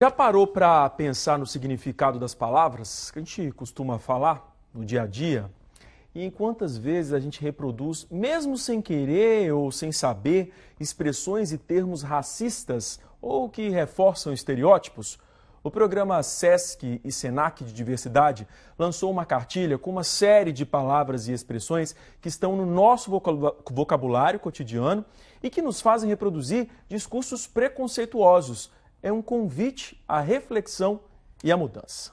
Já parou para pensar no significado das palavras que a gente costuma falar no dia a dia? E em quantas vezes a gente reproduz, mesmo sem querer ou sem saber, expressões e termos racistas ou que reforçam estereótipos? O programa SESC e SENAC de Diversidade lançou uma cartilha com uma série de palavras e expressões que estão no nosso vocabulário cotidiano e que nos fazem reproduzir discursos preconceituosos. É um convite à reflexão e à mudança.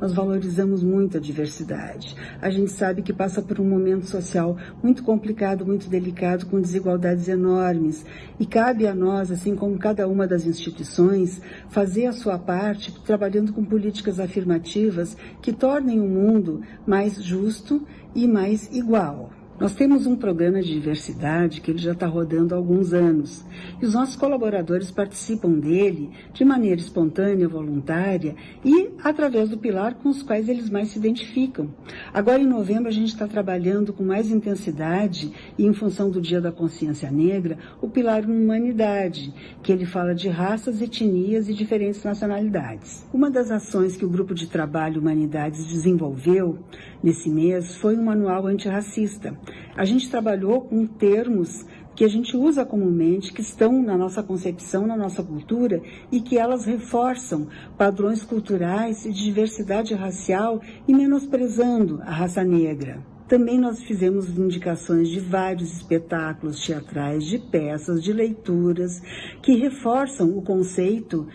Nós valorizamos muito a diversidade. A gente sabe que passa por um momento social muito complicado, muito delicado, com desigualdades enormes. E cabe a nós, assim como cada uma das instituições, fazer a sua parte, trabalhando com políticas afirmativas que tornem o mundo mais justo e mais igual. Nós temos um programa de diversidade que ele já está rodando há alguns anos. E os nossos colaboradores participam dele de maneira espontânea, voluntária e através do pilar com os quais eles mais se identificam. Agora, em novembro, a gente está trabalhando com mais intensidade e em função do Dia da Consciência Negra, o pilar Humanidade, que ele fala de raças, etnias e diferentes nacionalidades. Uma das ações que o Grupo de Trabalho Humanidades desenvolveu nesse mês foi um manual antirracista. A gente trabalhou com termos que a gente usa comumente, que estão na nossa concepção, na nossa cultura, e que elas reforçam padrões culturais e de diversidade racial e menosprezando a raça negra. Também nós fizemos indicações de vários espetáculos teatrais, de peças, de leituras, que reforçam o conceito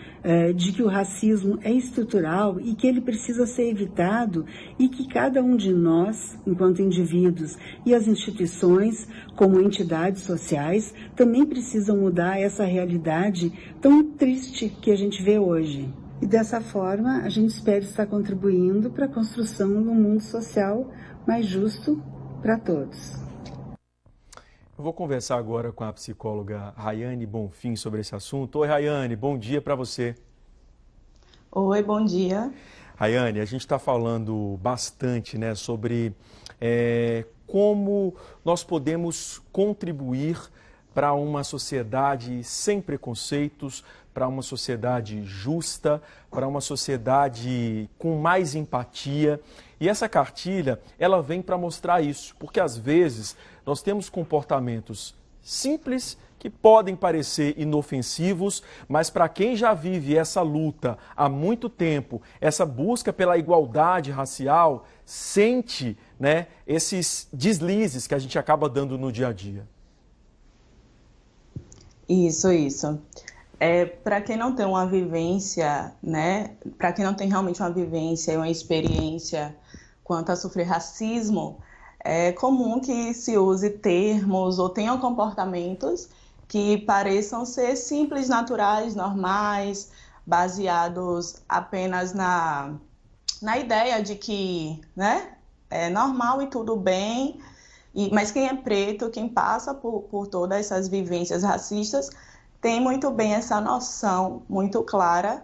de que o racismo é estrutural e que ele precisa ser evitado e que cada um de nós, enquanto indivíduos, e as instituições, como entidades sociais, também precisam mudar essa realidade tão triste que a gente vê hoje. E dessa forma, a gente espera estar contribuindo para a construção de um mundo social mais justo para todos. Eu vou conversar agora com a psicóloga Rayane Bonfim sobre esse assunto. Oi, Rayane, bom dia para você. Oi, bom dia. Rayane, a gente está falando bastante, né, sobre como nós podemos contribuir para uma sociedade sem preconceitos, para uma sociedade justa, para uma sociedade com mais empatia. E essa cartilha, ela vem para mostrar isso, porque às vezes nós temos comportamentos simples que podem parecer inofensivos, mas para quem já vive essa luta há muito tempo, essa busca pela igualdade racial, sente, né, esses deslizes que a gente acaba dando no dia a dia. Isso. Para quem não tem uma vivência, né? Para quem não tem realmente uma vivência e uma experiência quanto a sofrer racismo, é comum que se use termos ou tenham comportamentos que pareçam ser simples, naturais, normais, baseados apenas na ideia de que, né, é normal e tudo bem. Mas quem é preto, quem passa por todas essas vivências racistas, tem muito bem essa noção muito clara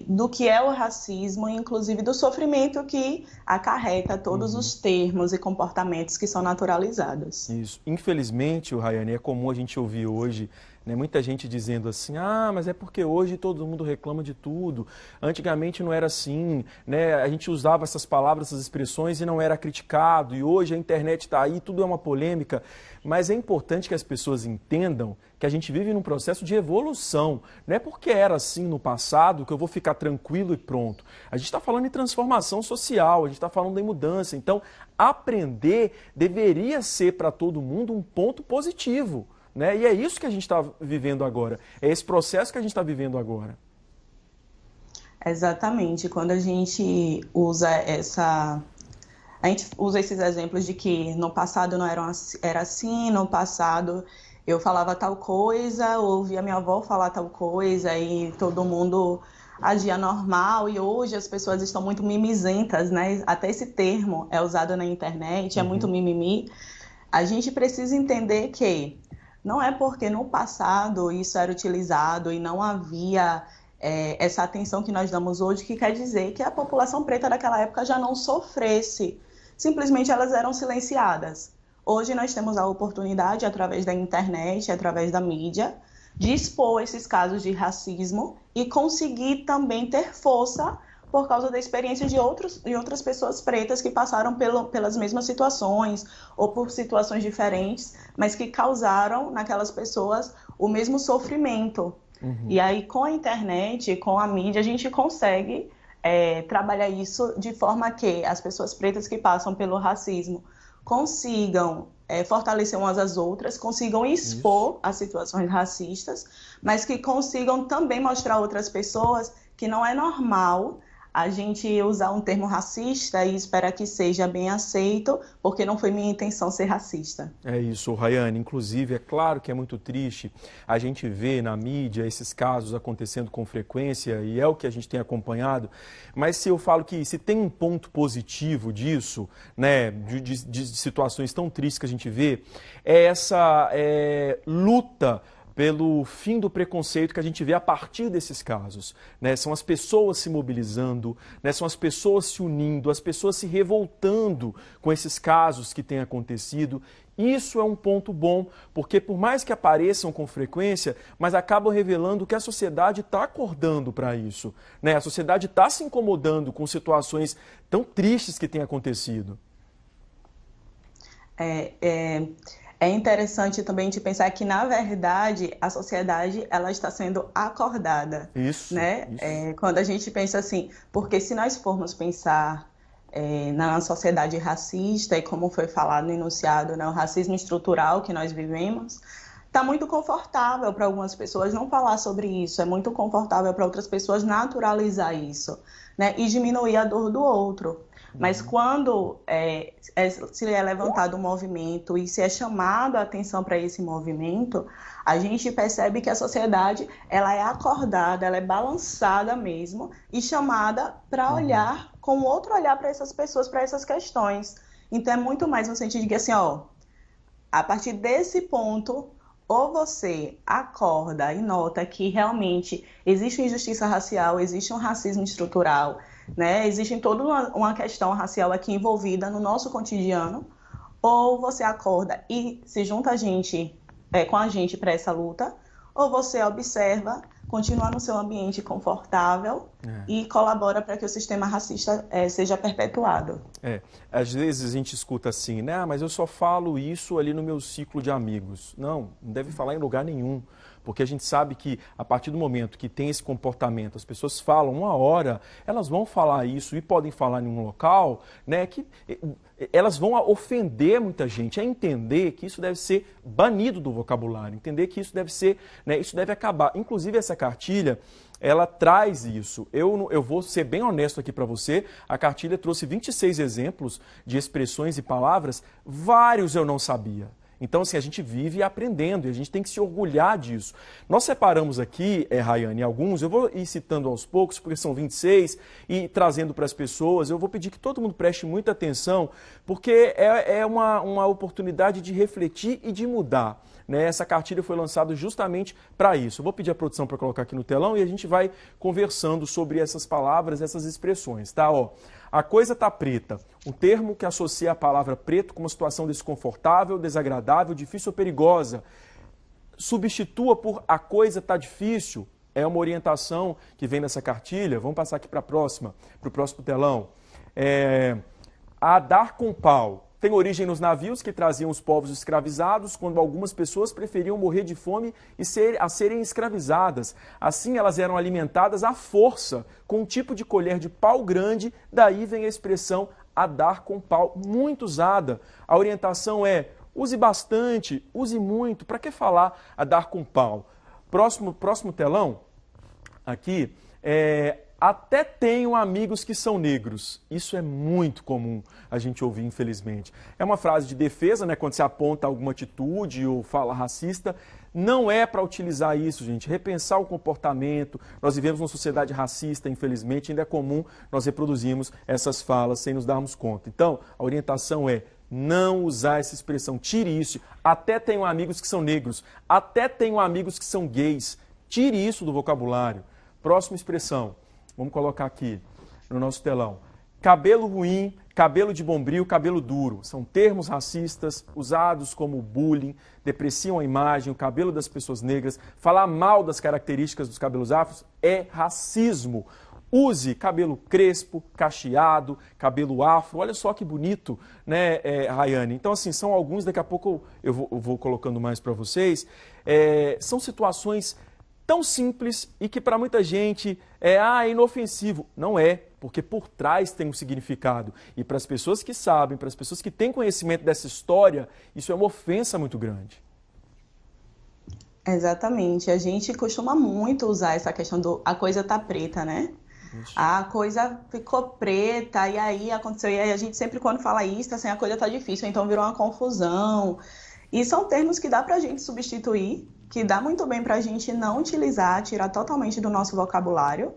do que é o racismo, inclusive do sofrimento que acarreta todos os termos e comportamentos que são naturalizados. Isso. Infelizmente, Rayane, é comum a gente ouvir hoje, né, muita gente dizendo assim, mas é porque hoje todo mundo reclama de tudo. Antigamente não era assim, né? A gente usava essas palavras, essas expressões e não era criticado. E hoje a internet está aí, tudo é uma polêmica. Mas é importante que as pessoas entendam que a gente vive num processo de evolução. Não é porque era assim no passado que eu vou ficar tranquilo e pronto. A gente está falando em transformação social, a gente está falando em mudança. Então, aprender deveria ser para todo mundo um ponto positivo, né? E é isso que a gente está vivendo agora. É esse processo que a gente está vivendo agora. Exatamente. Quando a gente usa esses exemplos de que no passado não era assim, no passado eu falava tal coisa, ouvia minha avó falar tal coisa e todo mundo agia normal, e hoje as pessoas estão muito mimizentas, né? Até esse termo é usado na internet, é muito mimimi. A gente precisa entender que não é porque no passado isso era utilizado e não havia essa atenção que nós damos hoje que quer dizer que a população preta daquela época já não sofresse. Simplesmente elas eram silenciadas. Hoje nós temos a oportunidade, através da internet, através da mídia, de expor esses casos de racismo e conseguir também ter força por causa da experiência de outras pessoas pretas que passaram pelas mesmas situações ou por situações diferentes, mas que causaram naquelas pessoas o mesmo sofrimento. E aí, com a internet, com a mídia, a gente consegue trabalhar isso de forma que as pessoas pretas que passam pelo racismo consigam fortalecer umas às outras, consigam expor as situações racistas, mas que consigam também mostrar a outras pessoas que não é normal a gente usar um termo racista e esperar que seja bem aceito, porque não foi minha intenção ser racista. É isso, Rayane. Inclusive, é claro que é muito triste a gente ver na mídia esses casos acontecendo com frequência, e é o que a gente tem acompanhado, mas se eu falo que se tem um ponto positivo disso, né, de situações tão tristes que a gente vê, é essa luta pelo fim do preconceito que a gente vê a partir desses casos, né? São as pessoas se mobilizando, né? São as pessoas se unindo, as pessoas se revoltando com esses casos que têm acontecido. Isso é um ponto bom, porque por mais que apareçam com frequência, mas acabam revelando que a sociedade está acordando para isso, né? A sociedade está se incomodando com situações tão tristes que têm acontecido. É interessante também de pensar que, na verdade, a sociedade ela está sendo acordada. Isso, né? isso. Quando a gente pensa assim, porque se nós formos pensar na sociedade racista, e como foi falado no enunciado, né, o racismo estrutural que nós vivemos, está muito confortável para algumas pessoas não falar sobre isso, é muito confortável para outras pessoas naturalizar isso, né, e diminuir a dor do outro. Mas quando se é levantado um movimento e se é chamado a atenção para esse movimento, a gente percebe que a sociedade ela é acordada, ela é balançada mesmo e chamada para olhar com outro olhar para essas pessoas, para essas questões. Então é muito mais no sentido de que assim, a partir desse ponto, ou você acorda e nota que realmente existe uma injustiça racial, existe um racismo estrutural, né? Existe toda uma questão racial aqui envolvida no nosso cotidiano, ou você acorda e se junta com a gente para essa luta, ou você observa, continua no seu ambiente confortável e colabora para que o sistema racista seja perpetuado. Às vezes a gente escuta assim, né? Mas eu só falo isso ali no meu ciclo de amigos. Não deve falar em lugar nenhum. Porque a gente sabe que a partir do momento que tem esse comportamento, as pessoas falam uma hora, elas vão falar isso e podem falar em um local, né, que elas vão ofender muita gente. É entender que isso deve ser banido do vocabulário, entender que isso deve ser, né, isso deve acabar. Inclusive essa cartilha, ela traz isso. Eu vou ser bem honesto aqui para você, a cartilha trouxe 26 exemplos de expressões e palavras, vários eu não sabia. Então, assim, a gente vive aprendendo e a gente tem que se orgulhar disso. Nós separamos aqui, Rayane, alguns, eu vou ir citando aos poucos, porque são 26, e trazendo para as pessoas. Eu vou pedir que todo mundo preste muita atenção, porque é uma oportunidade de refletir e de mudar. Né? Essa cartilha foi lançada justamente para isso. Eu vou pedir a produção para colocar aqui no telão e a gente vai conversando sobre essas palavras, essas expressões, tá? A coisa tá preta, um termo que associa a palavra preto com uma situação desconfortável, desagradável, difícil ou perigosa. Substitua por a coisa tá difícil, é uma orientação que vem nessa cartilha. Vamos passar aqui para o próximo telão. A dar com pau. Tem origem nos navios que traziam os povos escravizados, quando algumas pessoas preferiam morrer de fome a serem escravizadas. Assim, elas eram alimentadas à força, com um tipo de colher de pau grande, daí vem a expressão a dar com pau, muito usada. A orientação é, use bastante, use muito, para que falar a dar com pau? Próximo telão, aqui, até tenho amigos que são negros. Isso é muito comum a gente ouvir, infelizmente. É uma frase de defesa, né? Quando se aponta alguma atitude ou fala racista. Não é para utilizar isso, gente. Repensar o comportamento. Nós vivemos numa sociedade racista, infelizmente. Ainda é comum nós reproduzirmos essas falas sem nos darmos conta. Então, a orientação é não usar essa expressão. Tire isso. Até tenho amigos que são negros. Até tenho amigos que são gays. Tire isso do vocabulário. Próxima expressão. Vamos colocar aqui no nosso telão. cabelo ruim, cabelo de bombril, cabelo duro. São termos racistas usados como bullying, depreciam a imagem, o cabelo das pessoas negras. Falar mal das características dos cabelos afros é racismo. Use cabelo crespo, cacheado, cabelo afro. Olha só que bonito, né, Rayane? Então, assim, são alguns, daqui a pouco eu vou colocando mais para vocês. São situações tão simples e que para muita gente é inofensivo. Não é, porque por trás tem um significado. E para as pessoas que sabem, para as pessoas que têm conhecimento dessa história, isso é uma ofensa muito grande. Exatamente. A gente costuma muito usar essa questão do a coisa tá preta, né? Isso. A coisa ficou preta e aí aconteceu. E aí a gente sempre quando fala isso, assim, a coisa tá difícil, então virou uma confusão. E são termos que dá pra gente substituir, que dá muito bem pra gente não utilizar, tirar totalmente do nosso vocabulário,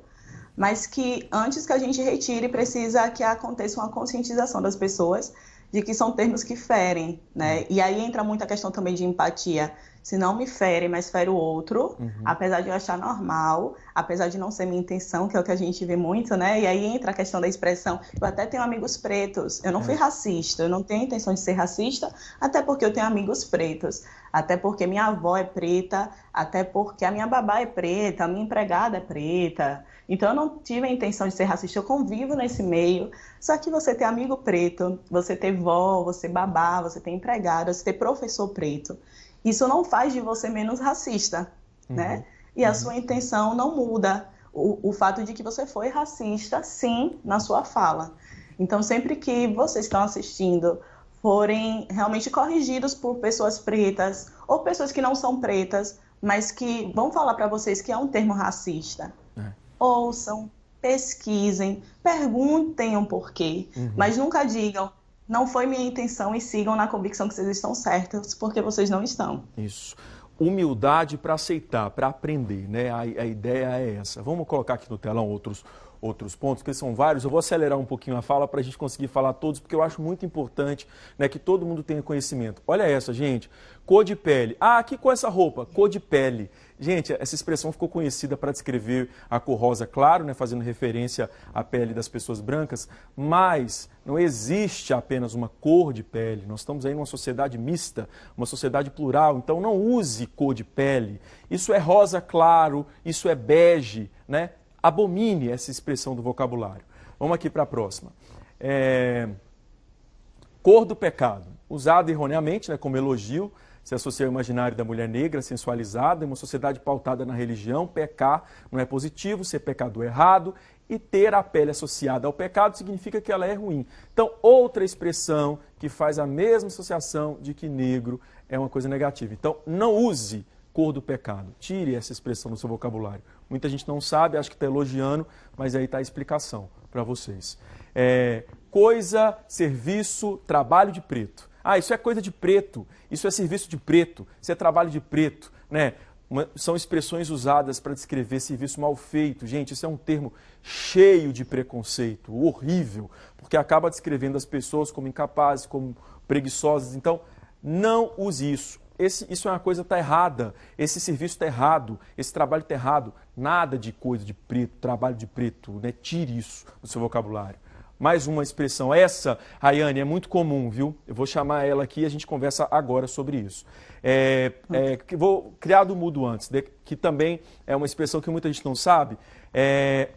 mas que antes que a gente retire, precisa que aconteça uma conscientização das pessoas de que são termos que ferem, né? E aí entra muito a questão também de empatia. Se não me fere, mas fere o outro, apesar de eu achar normal, apesar de não ser minha intenção, que é o que a gente vê muito, né? E aí entra a questão da expressão. Eu até tenho amigos pretos, eu não fui racista, eu não tenho intenção de ser racista, até porque eu tenho amigos pretos, até porque minha avó é preta, até porque a minha babá é preta, a minha empregada é preta. Então eu não tive a intenção de ser racista, eu convivo nesse meio. Só que você ter amigo preto, você ter vó, você babá, você ter empregada, você ter professor preto, isso não faz de você menos racista, né? E a sua intenção não muda o fato de que você foi racista, sim, na sua fala. Então, sempre que vocês estão assistindo forem realmente corrigidos por pessoas pretas ou pessoas que não são pretas, mas que vão falar para vocês que é um termo racista, ouçam, pesquisem, perguntem o porquê, mas nunca digam não foi minha intenção e sigam na convicção que vocês estão certos, porque vocês não estão. Isso. Humildade para aceitar, para aprender, né? A ideia é essa. Vamos colocar aqui no telão outros pontos, porque são vários. Eu vou acelerar um pouquinho a fala para a gente conseguir falar todos, porque eu acho muito importante, né, que todo mundo tenha conhecimento. Olha essa, gente. Cor de pele. Ah, que cor é essa roupa? Cor de pele. Gente, essa expressão ficou conhecida para descrever a cor rosa, claro, né, fazendo referência à pele das pessoas brancas, mas não existe apenas uma cor de pele. Nós estamos aí numa sociedade mista, uma sociedade plural, então não use cor de pele. Isso é rosa claro, isso é bege, né? Abomine essa expressão do vocabulário. Vamos aqui para a próxima. Cor do pecado. Usado erroneamente, né, como elogio, se associa ao imaginário da mulher negra, sensualizada, em uma sociedade pautada na religião. Pecar não é positivo, ser pecador é errado, e ter a pele associada ao pecado significa que ela é ruim. Então, outra expressão que faz a mesma associação de que negro é uma coisa negativa. Então, não use cor do pecado. Tire essa expressão do seu vocabulário. Muita gente não sabe, acha que está elogiando, mas aí está a explicação para vocês. Coisa, serviço, trabalho de preto. Ah, isso é coisa de preto, isso é serviço de preto, isso é trabalho de preto, né? São expressões usadas para descrever serviço mal feito. Gente, isso é um termo cheio de preconceito, horrível, porque acaba descrevendo as pessoas como incapazes, como preguiçosas. Então, não use isso. Isso é uma coisa que está errada, esse serviço está errado, esse trabalho está errado. Nada de coisa de preto, trabalho de preto, né? Tire isso do seu vocabulário. Mais uma expressão, essa, Rayane, é muito comum, viu? Eu vou chamar ela aqui e a gente conversa agora sobre isso. Vou criar do mudo antes, que também é uma expressão que muita gente não sabe.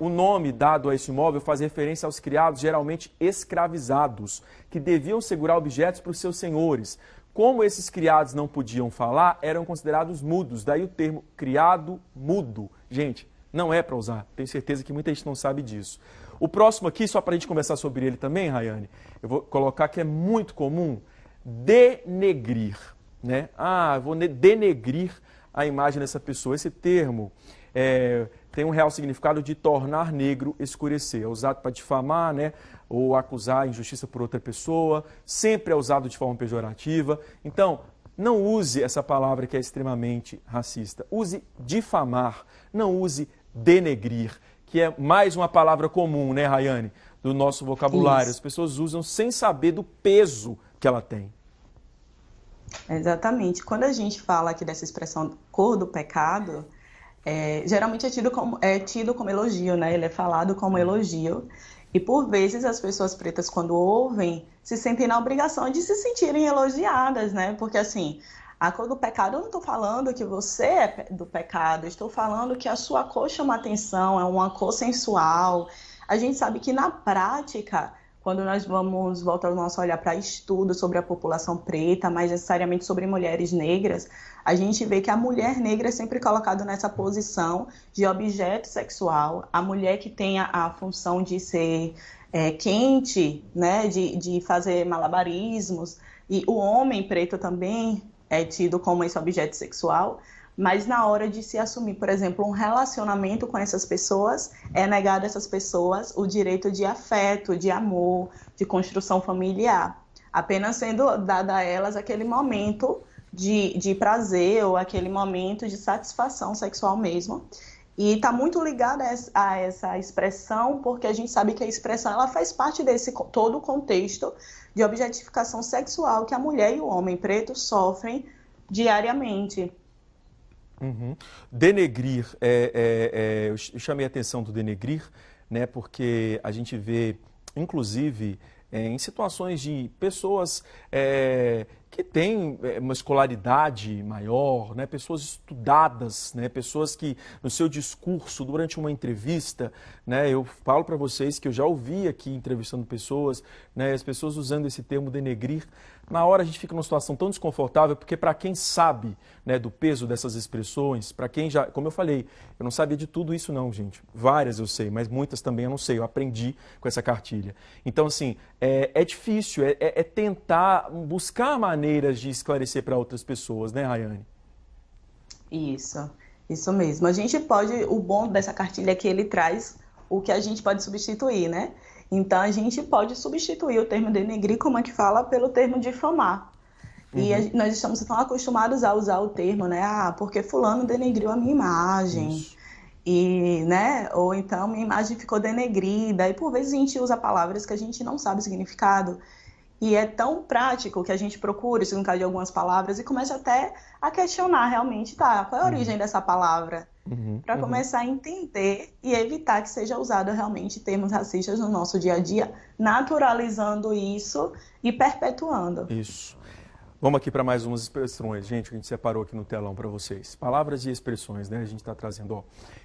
O nome dado a esse imóvel faz referência aos criados, geralmente escravizados, que deviam segurar objetos para os seus senhores. Como esses criados não podiam falar, eram considerados mudos, daí o termo criado mudo. Gente, não é para usar, tenho certeza que muita gente não sabe disso. O próximo aqui, só para a gente conversar sobre ele também, Rayane, eu vou colocar que é muito comum, denegrir, né? Ah, vou denegrir a imagem dessa pessoa. Esse termo tem um real significado de tornar negro, escurecer. É usado para difamar, né? Ou acusar injustiça por outra pessoa, sempre é usado de forma pejorativa. Então, não use essa palavra que é extremamente racista. Use difamar, não use denegrir, que é mais uma palavra comum, né, Rayane, do nosso vocabulário. Isso. As pessoas usam sem saber do peso que ela tem. Exatamente. Quando a gente fala aqui dessa expressão cor do pecado, geralmente é tido como elogio, né? Ele é falado como elogio. E por vezes as pessoas pretas, quando ouvem, se sentem na obrigação de se sentirem elogiadas, né? Porque assim, a cor do pecado, eu não estou falando que você é do pecado, eu estou falando que a sua cor chama atenção, é uma cor sensual. A gente sabe que na prática, quando nós vamos voltar o nosso olhar para estudos sobre a população preta, mais necessariamente sobre mulheres negras, a gente vê que a mulher negra é sempre colocada nessa posição de objeto sexual, a mulher que tem a função de ser quente, né, de fazer malabarismos, e o homem preto também é tido como esse objeto sexual, mas na hora de se assumir, por exemplo, um relacionamento com essas pessoas, é negado a essas pessoas o direito de afeto, de amor, de construção familiar, apenas sendo dado a elas aquele momento de prazer ou aquele momento de satisfação sexual mesmo. E está muito ligada a essa expressão, porque a gente sabe que a expressão ela faz parte desse todo o contexto de objetificação sexual que a mulher e o homem preto sofrem diariamente. Uhum. Denegrir, eu chamei a atenção do denegrir, né, porque a gente vê, inclusive, em situações de pessoas que têm uma escolaridade maior, né, pessoas estudadas, né, pessoas que no seu discurso, durante uma entrevista, né, eu falo para vocês que eu já ouvi aqui entrevistando pessoas, né, as pessoas usando esse termo denegrir. Na hora a gente fica numa situação tão desconfortável, porque para quem sabe, né, do peso dessas expressões, para quem já, como eu falei, eu não sabia de tudo isso não, gente. Várias eu sei, mas muitas também eu não sei, eu aprendi com essa cartilha. Então, assim, é difícil, é tentar buscar maneiras de esclarecer para outras pessoas, né, Rayane? Isso mesmo. A gente pode, o bom dessa cartilha é que ele traz o que a gente pode substituir, né? Então, a gente pode substituir o termo denegrir, como é que fala, pelo termo difamar. E nós estamos tão acostumados a usar o termo, né? Ah, porque fulano denegriu a minha imagem. Isso. E, né? Ou então, minha imagem ficou denegrida. E, por vezes, a gente usa palavras que a gente não sabe o significado. E é tão prático que a gente procura o significado de algumas palavras e começa até a questionar realmente, tá, qual é a origem dessa palavra? Para começar a entender e evitar que seja usado realmente termos racistas no nosso dia a dia, naturalizando isso e perpetuando. Isso. Vamos aqui para mais umas expressões, gente, que a gente separou aqui no telão para vocês. Palavras e expressões, né? A gente está trazendo, ó.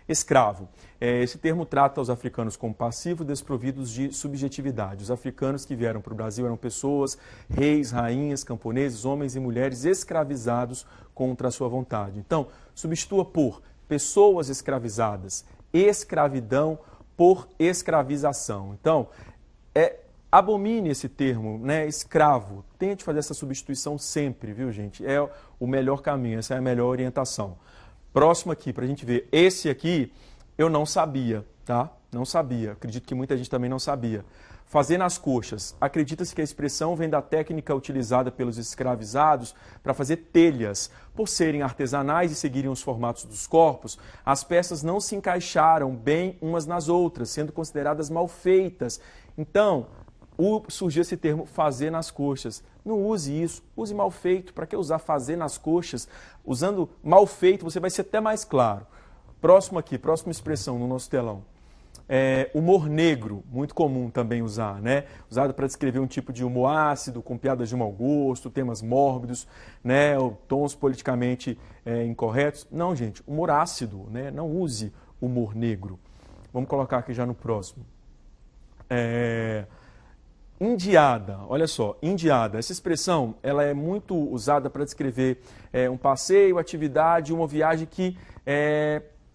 Escravo. Esse termo trata os africanos como passivos desprovidos de subjetividade. Os africanos que vieram para o Brasil eram pessoas, reis, rainhas, camponeses, homens e mulheres escravizados contra a sua vontade. Então, substitua por pessoas escravizadas, escravidão por escravização. Então, abomine esse termo, né? Escravo. Tente fazer essa substituição sempre, viu, gente? É o melhor caminho, essa é a melhor orientação. Próximo aqui, para a gente ver. Esse aqui eu não sabia, tá? Não sabia. Acredito que muita gente também não sabia. Fazer nas coxas. Acredita-se que a expressão vem da técnica utilizada pelos escravizados para fazer telhas. Por serem artesanais e seguirem os formatos dos corpos, as peças não se encaixaram bem umas nas outras, sendo consideradas mal feitas. Então, surgiu esse termo fazer nas coxas. Não use isso, use mal feito. Para que usar fazer nas coxas? Usando mal feito, você vai ser até mais claro. Próximo aqui, próxima expressão no nosso telão. Humor negro, muito comum também usar, né? Usado para descrever um tipo de humor ácido, com piadas de mau gosto, temas mórbidos, né? Ou tons politicamente incorretos. Não, gente, humor ácido, né? Não use humor negro. Vamos colocar aqui já no próximo. Indiada, olha só, indiada. Essa expressão ela é muito usada para descrever um passeio, atividade, uma viagem que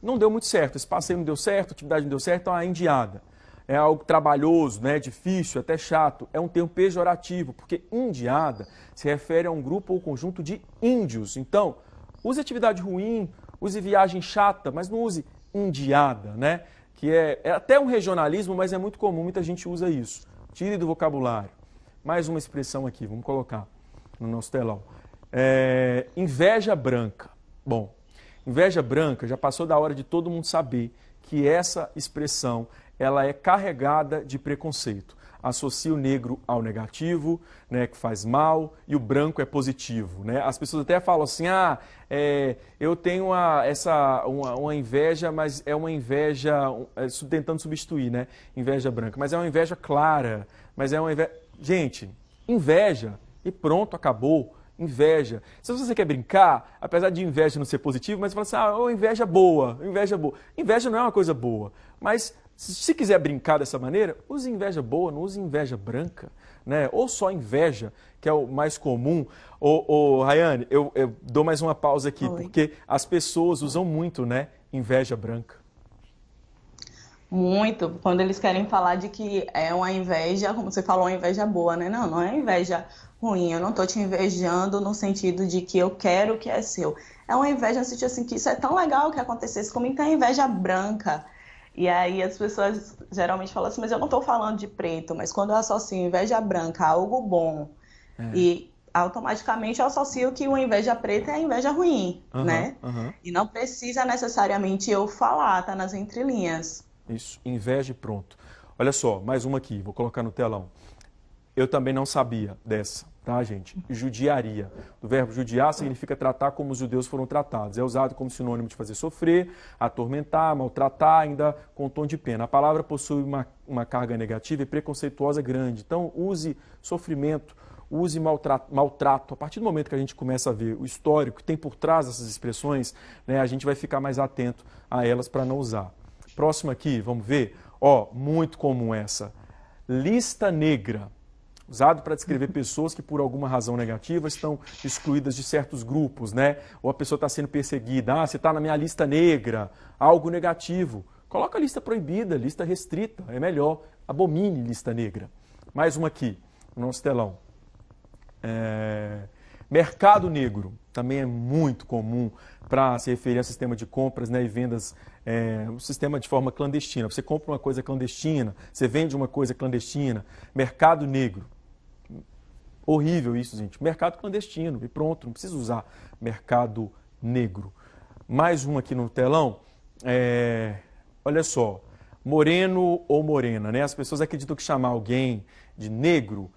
não deu muito certo. Esse passeio não deu certo, a atividade não deu certo, então é indiada. É algo trabalhoso, né, difícil, até chato. É um termo pejorativo, porque indiada se refere a um grupo ou conjunto de índios. Então, use atividade ruim, use viagem chata, mas não use indiada, né? Que é até um regionalismo, mas é muito comum, muita gente usa isso. Tire do vocabulário. Mais uma expressão aqui, vamos colocar no nosso telão. Inveja branca. Bom, inveja branca já passou da hora de todo mundo saber que essa expressão ela é carregada de preconceito. associa o negro ao negativo, né, que faz mal, e o branco é positivo, né? As pessoas até falam assim, eu tenho uma inveja, mas é uma inveja, tentando substituir, né? Inveja branca, mas é uma inveja clara, mas é uma inveja... Gente, inveja e pronto, acabou. Inveja. Se você quer brincar, apesar de inveja não ser positivo, mas você fala assim, inveja boa, inveja boa. Inveja não é uma coisa boa, mas se quiser brincar dessa maneira, use inveja boa, não use inveja branca, né? Ou só inveja, que é o mais comum. Rayane, eu dou mais uma pausa aqui, porque as pessoas usam muito, né, inveja branca. Muito, quando eles querem falar de que é uma inveja, como você falou, uma inveja boa, né? Não é inveja ruim, eu não tô te invejando no sentido de que eu quero o que é seu. É uma inveja no sentido assim, que isso é tão legal que acontecesse comigo, então é inveja branca. E aí as pessoas geralmente falam assim, mas eu não tô falando de preto, mas quando eu associo inveja branca a algo bom, e automaticamente eu associo que uma inveja preta é a inveja ruim, né? E não precisa necessariamente eu falar, tá nas entrelinhas. Isso, inveja e pronto. Olha só, mais uma aqui, vou colocar no telão. Eu também não sabia dessa, tá, gente? Judiaria. O verbo judiar significa tratar como os judeus foram tratados. É usado como sinônimo de fazer sofrer, atormentar, maltratar, ainda com tom de pena. A palavra possui uma carga negativa e preconceituosa grande. Então, use sofrimento, use maltrato. A partir do momento que a gente começa a ver o histórico que tem por trás dessas expressões, né, a gente vai ficar mais atento a elas para não usar. Próximo aqui, vamos ver. Muito comum essa. Lista negra. Usado para descrever pessoas que por alguma razão negativa estão excluídas de certos grupos, né? Ou a pessoa está sendo perseguida. Você está na minha lista negra. Algo negativo. Coloca lista proibida, lista restrita. É melhor. Abomine lista negra. Mais uma aqui, no nosso telão. Mercado negro. Também é muito comum para se referir ao sistema de compras, né, e vendas, um sistema de forma clandestina. Você compra uma coisa clandestina, você vende uma coisa clandestina. Mercado negro. Horrível isso, gente. Mercado clandestino e pronto, não precisa usar mercado negro. Mais uma aqui no telão. Olha só, moreno ou morena, né? As pessoas acreditam que chamar alguém de negro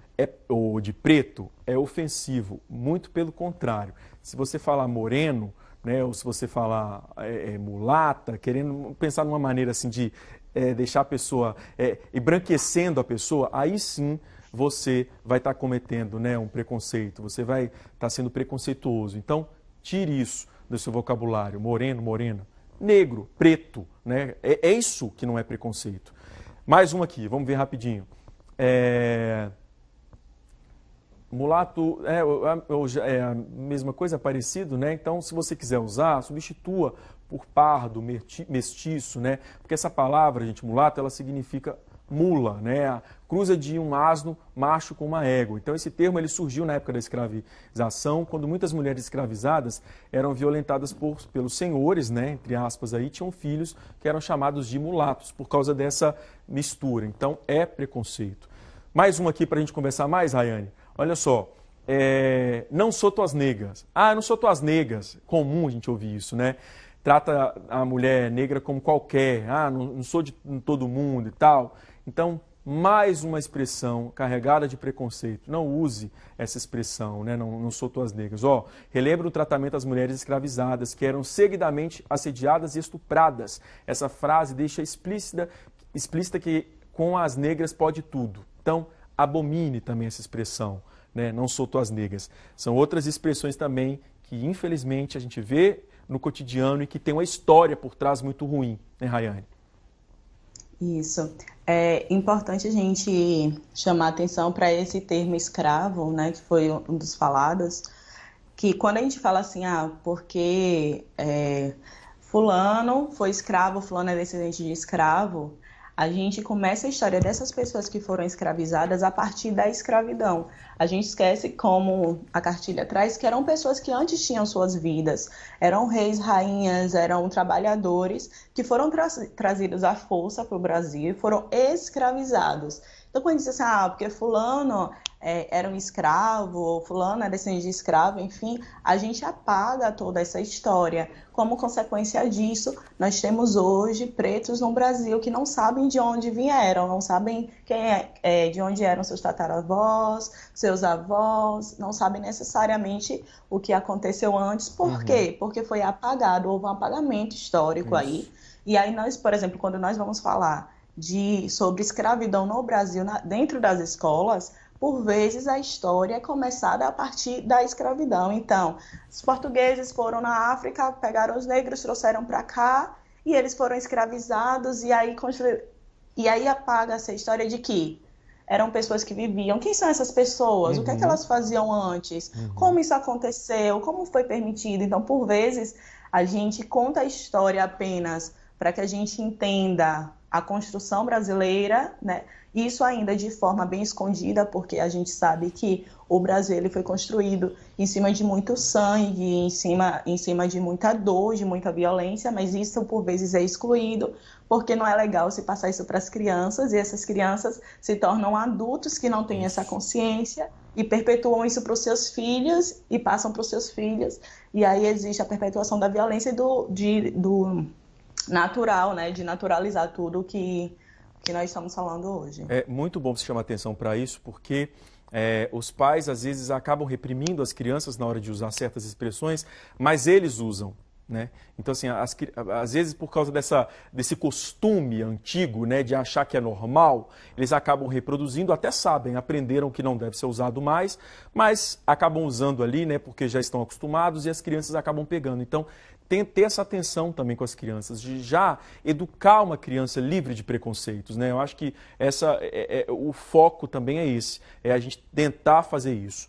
ou de preto é ofensivo. Muito pelo contrário. Se você falar moreno, né, ou se você falar mulata, querendo pensar numa maneira assim de deixar a pessoa, embranquecendo a pessoa, aí sim você vai estar cometendo, né, um preconceito, você vai estar sendo preconceituoso. Então, tire isso do seu vocabulário. Moreno, morena, negro, preto, né? É isso que não é preconceito. Mais um aqui, vamos ver rapidinho. Mulato é a mesma coisa, parecido, né? Então, se você quiser usar, substitua por pardo, mestiço, né? Porque essa palavra, gente, mulato, ela significa mula, né? A cruza de um asno macho com uma égua. Então, esse termo ele surgiu na época da escravização, quando muitas mulheres escravizadas eram violentadas pelos senhores, né? Entre aspas, aí tinham filhos que eram chamados de mulatos por causa dessa mistura. Então, é preconceito. Mais uma aqui para a gente conversar mais, Rayane. Olha só, não sou tuas negas. Eu não sou tuas negas. Comum a gente ouvir isso, né? Trata a mulher negra como qualquer. Não sou de todo mundo e tal. Então, mais uma expressão carregada de preconceito. Não use essa expressão, né? Não sou tuas negras. Relembra o tratamento às mulheres escravizadas, que eram seguidamente assediadas e estupradas. Essa frase deixa explícita que com as negras pode tudo. Então, abomine também essa expressão, né? Não sou tuas negras. São outras expressões também que, infelizmente, a gente vê no cotidiano e que tem uma história por trás muito ruim, né, Rayane? Isso. É importante a gente chamar atenção para esse termo escravo, né, que foi um dos falados, que quando a gente fala assim, porque fulano foi escravo, fulano é descendente de escravo, a gente começa a história dessas pessoas que foram escravizadas a partir da escravidão. A gente esquece, como a cartilha traz, que eram pessoas que antes tinham suas vidas. Eram reis, rainhas, eram trabalhadores que foram trazidos à força para o Brasil e foram escravizados. Então, quando diz assim, porque fulano era um escravo, fulano é descendente de escravo, enfim, a gente apaga toda essa história. Como consequência disso, nós temos hoje pretos no Brasil que não sabem de onde vieram, não sabem de onde eram seus tataravós, seus avós, não sabem necessariamente o que aconteceu antes. Por quê? Porque foi apagado, houve um apagamento histórico aí. E aí nós, por exemplo, quando nós vamos falar sobre escravidão no Brasil, dentro das escolas, por vezes a história é começada a partir da escravidão. Então, os portugueses foram na África, pegaram os negros, trouxeram para cá, e eles foram escravizados, e aí apaga-se a história de que eram pessoas que viviam. Quem são essas pessoas? O que é que elas faziam antes? Como isso aconteceu? Como foi permitido? Então, por vezes, a gente conta a história apenas para que a gente entenda a construção brasileira, né? Isso ainda de forma bem escondida, porque a gente sabe que o Brasil ele foi construído em cima de muito sangue, em cima de muita dor, de muita violência, mas isso por vezes é excluído, porque não é legal se passar isso para as crianças, e essas crianças se tornam adultos que não têm essa consciência e perpetuam isso para os seus filhos e passam para os seus filhos, e aí existe a perpetuação da violência e do natural, né, de naturalizar tudo que nós estamos falando hoje. É muito bom você chamar atenção para isso, porque os pais às vezes acabam reprimindo as crianças na hora de usar certas expressões, mas eles usam, né? Então, assim, às vezes por causa desse costume antigo, né, de achar que é normal, eles acabam reproduzindo, até sabem, aprenderam que não deve ser usado mais, mas acabam usando ali, né, porque já estão acostumados e as crianças acabam pegando. Então, tem que ter essa atenção também com as crianças, de já educar uma criança livre de preconceitos, né? Eu acho que o foco também é esse, é a gente tentar fazer isso.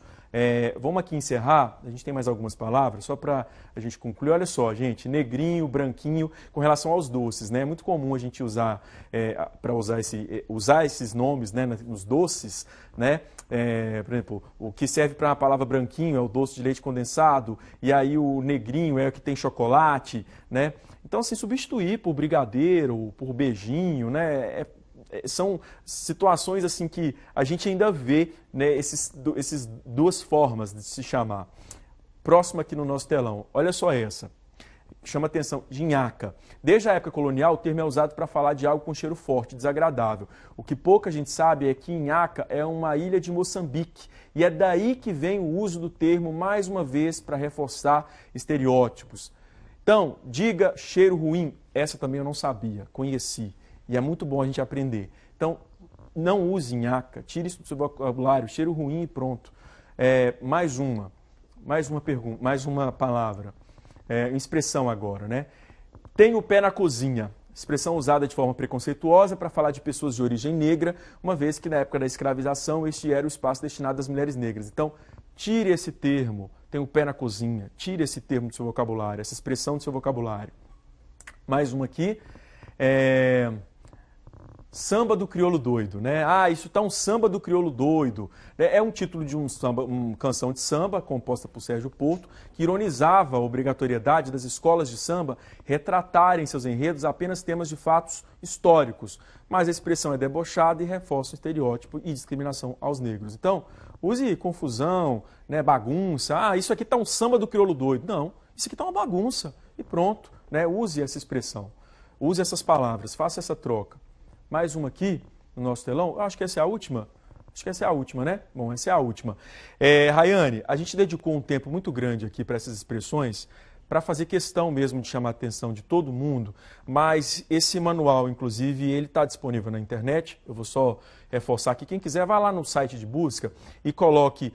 Vamos aqui encerrar, a gente tem mais algumas palavras, só para a gente concluir. Olha só, gente, negrinho, branquinho, com relação aos doces, né? É muito comum a gente usar, para usar esses nomes, né, nos doces, né? Por exemplo, o que serve para a palavra branquinho é o doce de leite condensado, e aí o negrinho é o que tem chocolate, né? Então, assim, substituir por brigadeiro, por beijinho, né? São situações assim que a gente ainda vê, né, esses duas formas de se chamar. Próximo aqui no nosso telão, olha só essa. Chama atenção, ginhaca. Desde a época colonial, o termo é usado para falar de algo com cheiro forte, desagradável. O que pouca gente sabe é que Inhaca é uma ilha de Moçambique. E é daí que vem o uso do termo, mais uma vez, para reforçar estereótipos. Então, diga cheiro ruim. Essa também eu não sabia, conheci. E é muito bom a gente aprender. Então, não use Inhaca, tire isso do seu vocabulário, cheiro ruim e pronto. Mais uma pergunta, mais uma palavra. Expressão agora, né? Tem o pé na cozinha. Expressão usada de forma preconceituosa para falar de pessoas de origem negra, uma vez que na época da escravização este era o espaço destinado às mulheres negras. Então, tire esse termo, tem o pé na cozinha, tire esse termo do seu vocabulário, essa expressão do seu vocabulário. Mais uma aqui, Samba do Crioulo Doido, né? Isso tá um samba do Crioulo Doido. É um título de uma canção de samba composta por Sérgio Porto, que ironizava a obrigatoriedade das escolas de samba retratarem seus enredos apenas temas de fatos históricos. Mas a expressão é debochada e reforça o estereótipo e discriminação aos negros. Então, use confusão, né, bagunça. Isso aqui tá um samba do Crioulo Doido. Não, isso aqui tá uma bagunça. E pronto, né? Use essa expressão, use essas palavras, faça essa troca. Mais uma aqui no nosso telão. Eu acho que essa é a última. Acho que essa é a última, né? Bom, essa é a última. Rayane, a gente dedicou um tempo muito grande aqui para essas expressões, para fazer questão mesmo de chamar a atenção de todo mundo, mas esse manual, inclusive, ele está disponível na internet. Eu vou só reforçar aqui. Quem quiser, vá lá no site de busca e coloque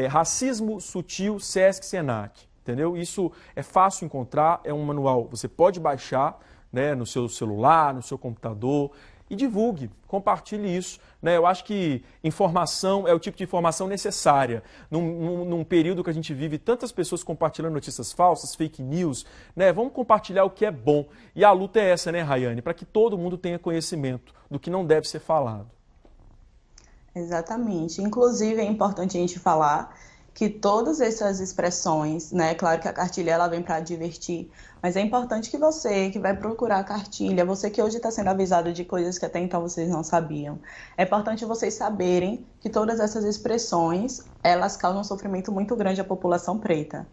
Racismo Sutil Sesc Senac. Entendeu? Isso é fácil encontrar, é um manual, você pode baixar, né, no seu celular, no seu computador, e divulgue, compartilhe isso, né? Eu acho que informação é o tipo de informação necessária. Num período que a gente vive tantas pessoas compartilhando notícias falsas, fake news, né? Vamos compartilhar o que é bom. E a luta é essa, né, Rayane? Para que todo mundo tenha conhecimento do que não deve ser falado. Exatamente. Inclusive, é importante a gente falar que todas essas expressões, né, claro que a cartilha ela vem para divertir, mas é importante que você que vai procurar a cartilha, você que hoje está sendo avisado de coisas que até então vocês não sabiam, é importante vocês saberem que todas essas expressões, elas causam um sofrimento muito grande à população preta.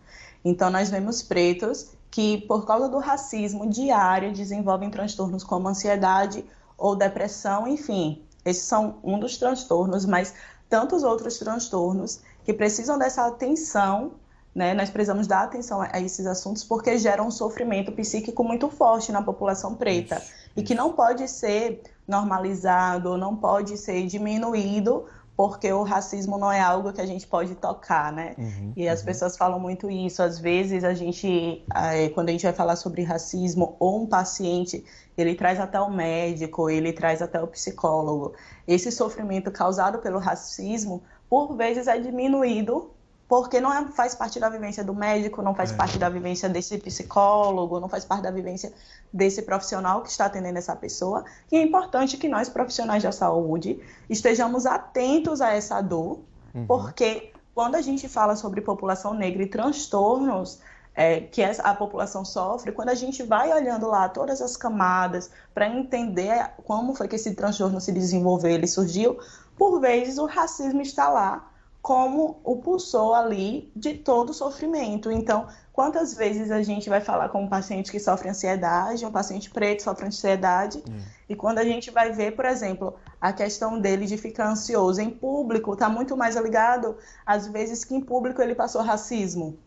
Então, nós vemos pretos que, por causa do racismo diário, desenvolvem transtornos como ansiedade ou depressão, enfim. Esses são um dos transtornos, mas tantos outros transtornos que precisam dessa atenção, né? Nós precisamos dar atenção a esses assuntos porque geram um sofrimento psíquico muito forte na população preta e que não pode ser normalizado, não pode ser diminuído, porque o racismo não é algo que a gente pode tocar, né? E as pessoas falam muito isso. Às vezes, quando a gente vai falar sobre racismo ou um paciente, ele traz até o médico, ele traz até o psicólogo. Esse sofrimento causado pelo racismo, por vezes, é diminuído porque não faz parte da vivência do médico, não faz parte da vivência desse psicólogo, não faz parte da vivência desse profissional que está atendendo essa pessoa. E é importante que nós, profissionais da saúde, estejamos atentos a essa dor, porque quando a gente fala sobre população negra e transtornos que a população sofre, quando a gente vai olhando lá todas as camadas para entender como foi que esse transtorno se desenvolveu, ele surgiu, por vezes o racismo está lá como o pulsor ali de todo o sofrimento. Então, quantas vezes a gente vai falar com um paciente que sofre ansiedade, um paciente preto sofre ansiedade, e quando a gente vai ver, por exemplo, a questão dele de ficar ansioso em público, está muito mais ligado, às vezes, que em público ele passou racismo,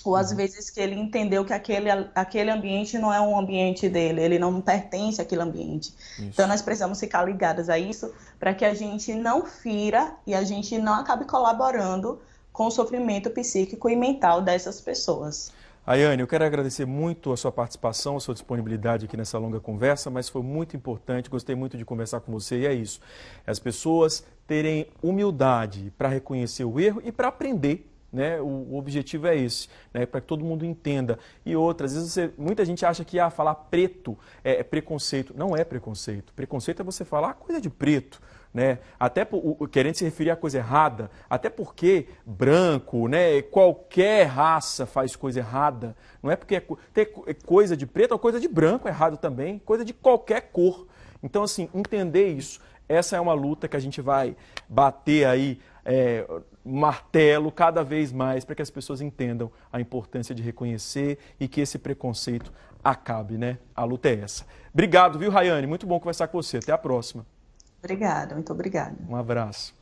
ou às vezes que ele entendeu que aquele ambiente não é um ambiente dele, ele não pertence àquele ambiente. Então, nós precisamos ficar ligados a isso para que a gente não fira e a gente não acabe colaborando com o sofrimento psíquico e mental dessas pessoas. Ayane, eu quero agradecer muito a sua participação, a sua disponibilidade aqui nessa longa conversa, mas foi muito importante, gostei muito de conversar com você e é isso. As pessoas terem humildade para reconhecer o erro e para aprender, né? O objetivo é esse, né? Para que todo mundo entenda. E outra, às vezes muita gente acha que falar preto é preconceito. Não é preconceito. Preconceito é você falar coisa de preto, né? Até querendo se referir a coisa errada, até porque branco, né? Qualquer raça faz coisa errada. Não é porque ter coisa de preto ou coisa de branco é errado também, coisa de qualquer cor. Então, assim, entender isso. Essa é uma luta que a gente vai bater aí martelo cada vez mais para que as pessoas entendam a importância de reconhecer e que esse preconceito acabe, né? A luta é essa. Obrigado, viu, Rayane? Muito bom conversar com você. Até a próxima. Obrigada, muito obrigada. Um abraço.